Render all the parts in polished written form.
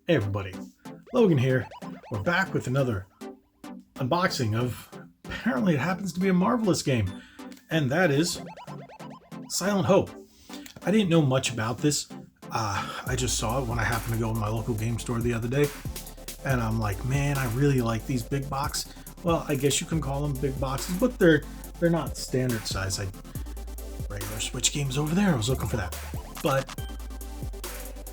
Hey everybody, Logan here. We're back with another unboxing of, apparently it happens to be a marvelous game, and that is Silent Hope. I didn't know much about this. I just saw it when I happened to go to my local game store the other day, and I'm like, man, I really like these big box. Well, I guess you can call them big boxes, but they're not standard size. Regular Switch games over there. I was looking for that, but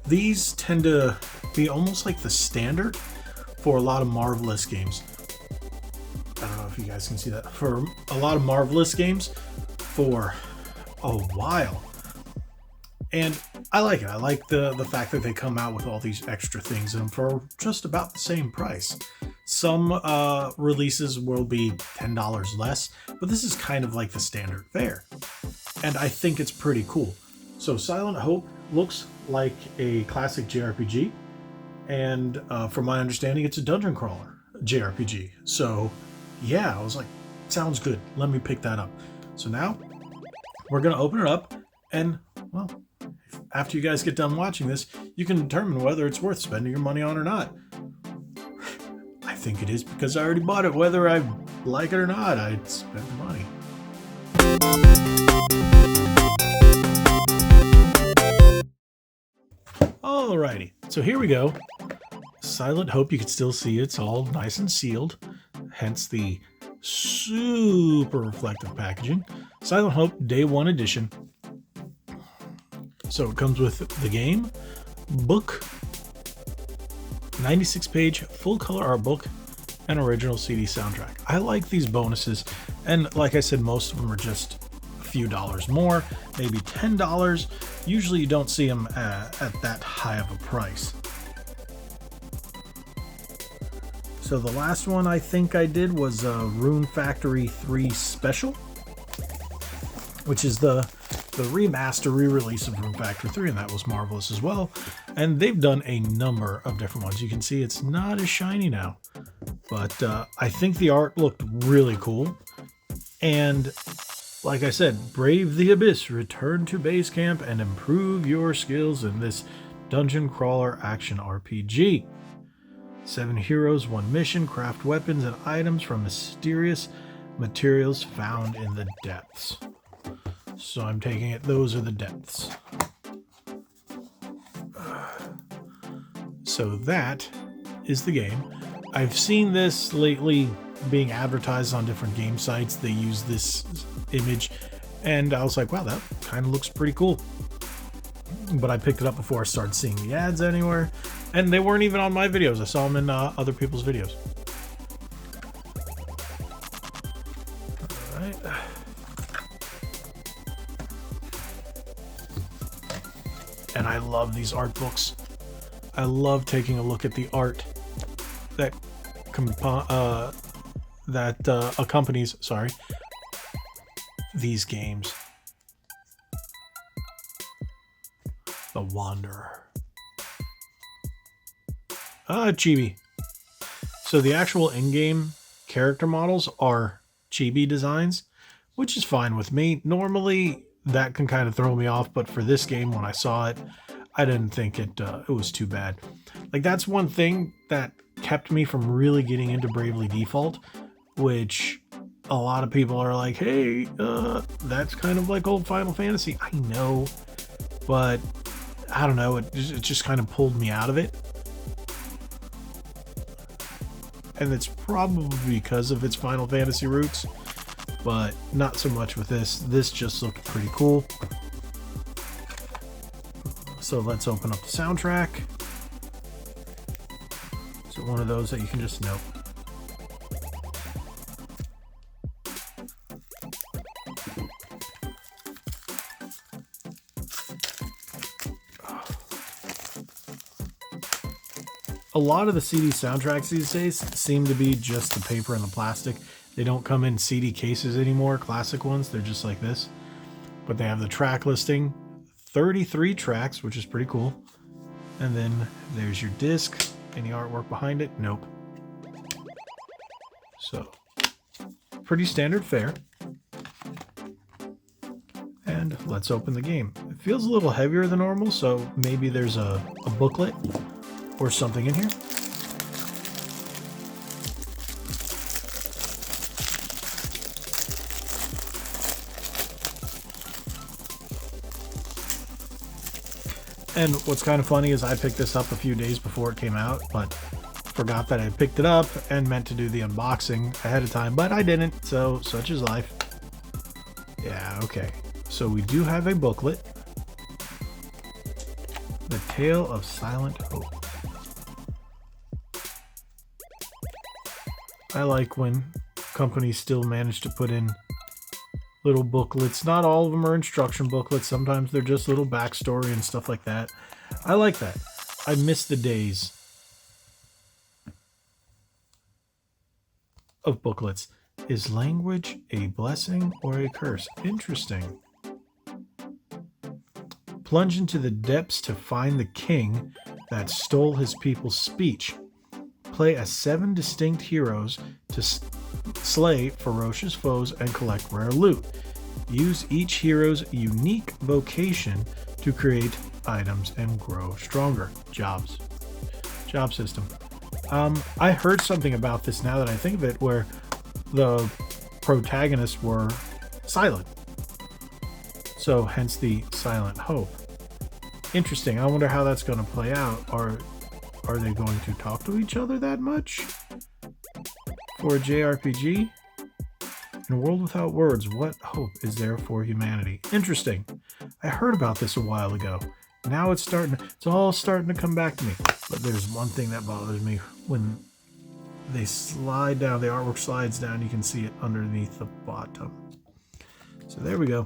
these tend to be almost like the standard for a lot of Marvelous games. I don't know if you guys can see that. For a lot of Marvelous games for a while. And I like it. I like the fact that they come out with all these extra things and for just about the same price. Some releases will be $10 less, but this is kind of like the standard fare. And I think it's pretty cool. So Silent Hope looks like a classic JRPG. And from my understanding, it's a dungeon crawler JRPG. So yeah, I was like, sounds good. Let me pick that up. So now we're going to open it up. And well, after you guys get done watching this, you can determine whether it's worth spending your money on or not. I think it is because I already bought it. Whether I like it or not, I'd spend the money. Alrighty, so here we go. Silent Hope, you can still see it's all nice and sealed, hence the super reflective packaging. Silent Hope Day 1 Edition. So it comes with the game, book, 96-page full color art book, and original CD soundtrack. I like these bonuses, and like I said, most of them are just a few dollars more, maybe $10. Usually you don't see them at that high of a price. So the last one I think I did was Rune Factory 3 Special, which is the remaster re-release of Rune Factory 3, and that was marvelous as well. And they've done a number of different ones. You can see it's not as shiny now, but I think the art looked really cool. And like I said, brave the abyss, return to base camp, and improve your skills in this dungeon crawler action RPG. 7 heroes, 1 mission, craft weapons and items from mysterious materials found in the depths. So I'm taking it those are the depths. So that is the game. I've seen this lately being advertised on different game sites. They use this image and I was like, wow, that kind of looks pretty cool. But I picked it up before I started seeing the ads anywhere, and they weren't even on my videos. I saw them in other people's videos. All right. And I love these art books. I love taking a look at the art that accompanies, these games. The Wanderer. Chibi. So the actual in-game character models are chibi designs, which is fine with me. Normally that can kind of throw me off, but for this game, when I saw it, I didn't think it was too bad. Like, that's one thing that kept me from really getting into Bravely Default, which a lot of people are like, hey, that's kind of like old Final Fantasy. I know, but I don't know, it just kind of pulled me out of it. And it's probably because of its Final Fantasy roots, but not so much with this. This just looked pretty cool. So let's open up the soundtrack. So one of those that you can just note. A lot of the CD soundtracks these days seem to be just the paper and the plastic. They don't come in CD cases anymore, classic ones. They're just like this. But they have the track listing, 33 tracks, which is pretty cool. And then there's your disc. Any artwork behind it? Nope. So, pretty standard fare. And let's open the game. It feels a little heavier than normal, so maybe there's a booklet or something in here. And what's kind of funny is I picked this up a few days before it came out, but forgot that I picked it up and meant to do the unboxing ahead of time, but I didn't, so such is life. Yeah, okay. So we do have a booklet. The Tale of Silent Hope. I like when companies still manage to put in little booklets. Not all of them are instruction booklets. Sometimes they're just little backstory and stuff like that. I like that. I miss the days of booklets. Is language a blessing or a curse? Interesting. Plunge into the depths to find the king that stole his people's speech. Play as 7 distinct heroes to slay ferocious foes and collect rare loot. Use each hero's unique vocation to create items and grow stronger. Job system. I heard something about this now that I think of it, where the protagonists were silent. So hence the Silent Hope. Interesting. I wonder how that's going to play out. Are they going to talk to each other that much? For a JRPG? In a world without words, what hope is there for humanity? Interesting. I heard about this a while ago. Now it's all starting to come back to me. But there's one thing that bothers me. When they slide down, the artwork slides down, you can see it underneath the bottom. So there we go.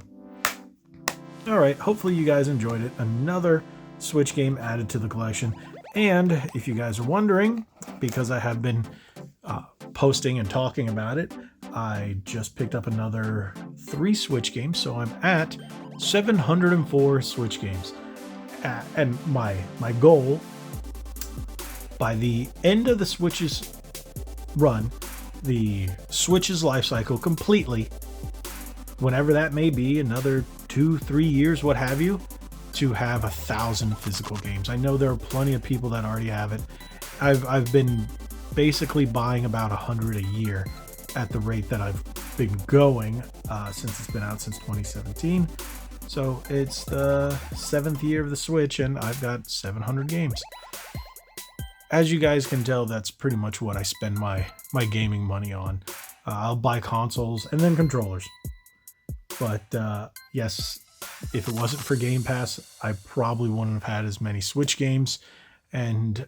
All right, hopefully you guys enjoyed it. Another Switch game added to the collection. And if you guys are wondering, because I have been posting and talking about it, I just picked up another 3 Switch games. So I'm at 704 Switch games. And my goal, by the end of the Switch's run, the Switch's life cycle completely, whenever that may be, another 2-3 years, what have you, to have 1,000 physical games. I know there are plenty of people that already have it. I've been basically buying about 100 a year at the rate that I've been going since it's been out since 2017. So it's the 7th year of the Switch, and I've got 700 games. As you guys can tell, that's pretty much what I spend my gaming money on. I'll buy consoles and then controllers. But yes, if it wasn't for Game Pass, I probably wouldn't have had as many Switch games. And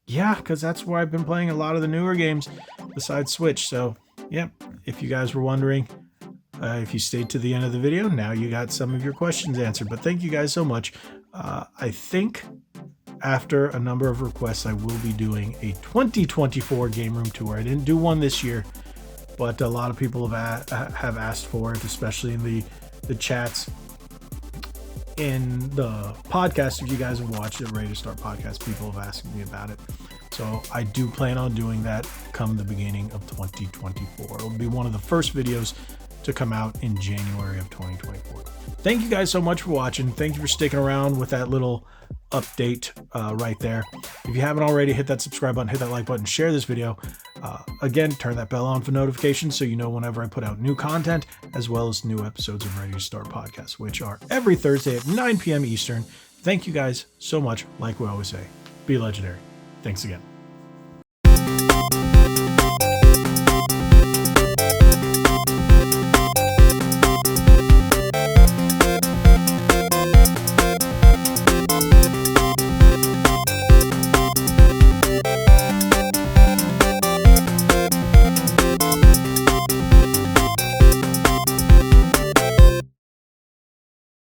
yeah, because that's where I've been playing a lot of the newer games besides Switch. So yeah, if you guys were wondering, if you stayed to the end of the video, now you got some of your questions answered. But thank you guys so much. I think after a number of requests, I will be doing a 2024 Game Room Tour. I didn't do one this year, but a lot of people have asked for it, especially in the chats in the podcast. If you guys have watched it, Ready to Start podcast, people have asked me about it. So I do plan on doing that come the beginning of 2024. It'll be one of the first videos to come out in January of 2024. Thank you guys so much for watching. Thank you for sticking around with that little update right there. If you haven't already, hit that subscribe button, hit that like button, share this video. Again, turn that bell on for notifications so you know whenever I put out new content, as well as new episodes of Ready to Start podcast, which are every Thursday at 9 p.m. Eastern. Thank you guys so much. Like we always say, be legendary. Thanks again.